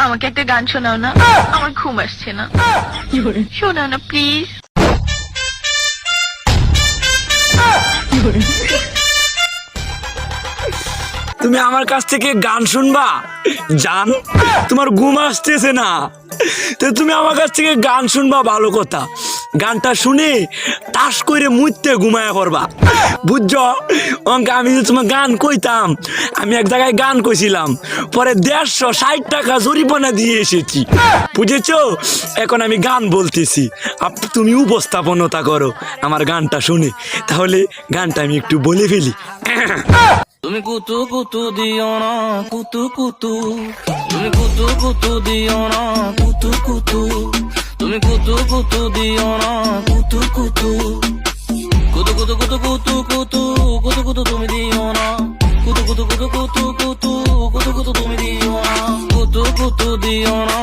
আমাকে একটা গান শোনাও না, আমার ঘুম আসছে না। শোনাও না প্লিজ। তুমি আমার কাছ থেকে গান শুনবা? জান, তোমার ঘুম আসতেছে না, তো তুমি আমার কাছ থেকে গান শুনবা ভালো কথা। গানটা শুনে তাস করে মুইতে ঘুমায়া করবা, বুঝছো? অঙ্ক আমি যে তোমার গান কইতাম, আমি এক জায়গায় গান কইছিলাম, পরে 160 টাকা জরিমানা দিয়ে এসেছি, বুঝেছো? এখন আমি গান বলতেছি, তুমি উপস্থাপনতা করো আমার গানটা শুনে। তাহলে গানটা আমি একটু বলে ফেলি। তুমি কুতু কুতু দিও না কুতু কুতু, তুমি কুতু কুতু দিও না কুতু কুতু, তুমি কুতু কুতু দিও না কুতু কুতু, কুতু কুতু কুতু কুতু কুতু কুতু কুতু তুমি দিও না, কুতু কুতু কুতু কুতু কুতু কুতু কুতু তুমি দিও না, কুতু কুতু দিও না।